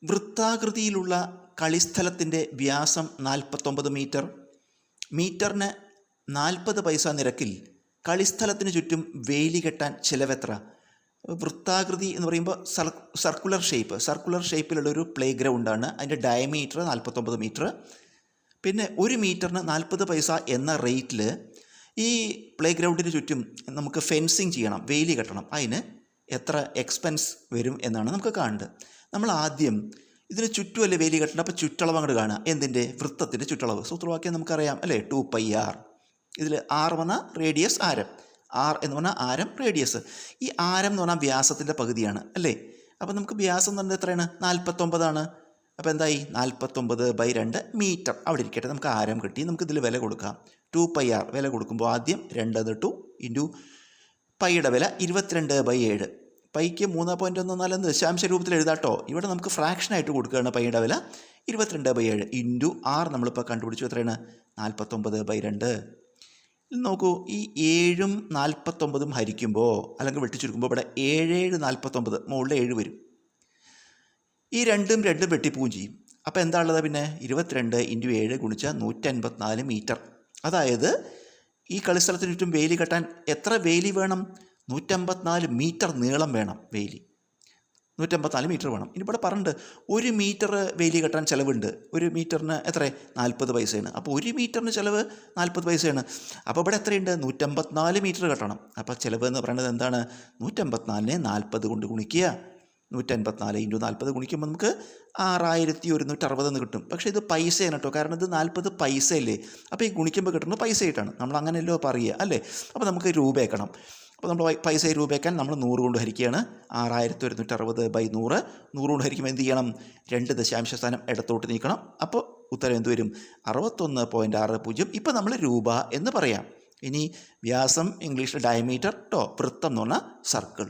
വൃത്താകൃതിയിലുള്ള കളിസ്ഥലത്തിൻ്റെ വ്യാസം 49 മീറ്റർ. മീറ്ററിന് 40 പൈസ നിരക്കിൽ കളിസ്ഥലത്തിന് ചുറ്റും വേലി കെട്ടാൻ ചിലവെത്ര? വൃത്താകൃതി എന്ന് പറയുമ്പോൾ സർക്കുലർ ഷേപ്പിലുള്ളൊരു പ്ലേ ഗ്രൗണ്ടാണ്. അതിൻ്റെ ഡയമീറ്റർ 49 മീറ്റർ. പിന്നെ 1 മീറ്ററിന് 40 പൈസ എന്ന റേറ്റിൽ ഈ പ്ലേ ഗ്രൗണ്ടിന് ചുറ്റും നമുക്ക് ഫെൻസിങ് ചെയ്യണം, വേലി കെട്ടണം. അതിന് എത്ര എക്സ്പെൻസ് വരും എന്നാണ് നമുക്ക് കാണേണ്ടത്. നമ്മൾ ആദ്യം ഇതിന് ചുറ്റുമല്ലേ വേലി കെട്ടണം. അപ്പോൾ ചുറ്റളവ് അങ്ങോട്ട് കാണുക. എന്തിൻ്റെ? വൃത്തത്തിൻ്റെ ചുറ്റളവ്. സൂത്രവാക്യം നമുക്കറിയാം അല്ലേ? 2πr. ഇതിൽ r എന്ന് പറഞ്ഞാൽ റേഡിയസ്, ആരം. r എന്ന് പറഞ്ഞാൽ ആരം, റേഡിയസ്. ഈ ആരം എന്ന് പറഞ്ഞാൽ വ്യാസത്തിൻ്റെ പകുതിയാണ് അല്ലേ? അപ്പോൾ നമുക്ക് വ്യാസം എന്ന് പറഞ്ഞാൽ എത്രയാണ്? 49 അപ്പോൾ എന്തായി? 49/2 മീറ്റർ. അവിടെ ഇരിക്കട്ടെ. നമുക്ക് ആരം കിട്ടി. നമുക്ക് ഇതിൽ വില കൊടുക്കാം. 2πr വില കൊടുക്കുമ്പോൾ ആദ്യം 2 ഇൻറ്റു പൈയുടെ വില 22/7. പൈക്ക് 3.14 ദശാംശ രൂപത്തിൽ എഴുതാട്ടോ. ഇവിടെ നമുക്ക് ഫ്രാക്ഷനായിട്ട് കൊടുക്കുകയാണ് പൈയുടെ വില 22/7 ഇൻറ്റു r. നമ്മളിപ്പോൾ കണ്ടുപിടിച്ചു എത്രയാണ്? 49/2. നോക്കൂ, ഈ 7ഉം 49ഉം ഹരിക്കുമ്പോൾ അല്ലെങ്കിൽ വെട്ടിച്ചുരുക്കുമ്പോൾ ഇവിടെ 7 49 മുകളിൽ 7 വരും. ഈ രണ്ടും വെട്ടിപ്പോവും ചെയ്യും. അപ്പോൾ എന്താ ഉള്ളത്? പിന്നെ 22 ഇൻറ്റു 7 ഗുണിച്ചാൽ 154 മീറ്റർ. അതായത് ഈ കളിസ്ഥലത്തിന് ചുറ്റും വേലി കെട്ടാൻ എത്ര വേലി വേണം? 154 മീറ്റർ നീളം വേണം വേലി. 154 മീറ്റർ വേണം. ഇനി ഇവിടെ പറഞ്ഞിട്ട് 1 മീറ്റർ വേലി കെട്ടാൻ ചിലവുണ്ട്. 1 മീറ്ററിന് എത്ര? 40 പൈസയാണ്. അപ്പോൾ 1 മീറ്ററിന് ചിലവ് 40 പൈസയാണ്. അപ്പോൾ ഇവിടെ എത്രയുണ്ട്? 154 മീറ്റർ കെട്ടണം. അപ്പോൾ ചിലവ് എന്ന് പറയുന്നത് എന്താണ്? 154നെ 40 കൊണ്ട് ഗുണിക്കുക. 154 ഇൻറ്റു 40 ഗുണിക്കുമ്പോൾ നമുക്ക് 6160 എന്ന് കിട്ടും. പക്ഷേ ഇത് പൈസയാണ് കേട്ടോ. കാരണം ഇത് 40 പൈസയല്ലേ. അപ്പോൾ ഈ ഗുണിക്കുമ്പോൾ കിട്ടുന്നത് പൈസയായിട്ടാണ്. നമ്മൾ അങ്ങനെയല്ലോ പറയുക അല്ലേ? അപ്പോൾ നമുക്ക് രൂപയാക്കണം. അപ്പോൾ നമ്മൾ പൈസ രൂപയ്ക്കാൻ നമ്മൾ 100 കൊണ്ട് ഹരിക്കുകയാണ്. 6160/100. 100 കൊണ്ട് ഹരിക്കുമ്പോൾ എന്ത് ചെയ്യണം? 2 ദശാംശ സ്ഥാനം ഇടത്തോട്ട് നീക്കണം. അപ്പോൾ ഉത്തരം എന്ത് വരും? 61.60. ഇപ്പോൾ നമ്മൾ രൂപ എന്ന് പറയാം. ഇനി വ്യാസം ഇംഗ്ലീഷിൽ ഡയമീറ്റർ, വൃത്തം എന്ന് പറഞ്ഞാൽ സർക്കിൾ.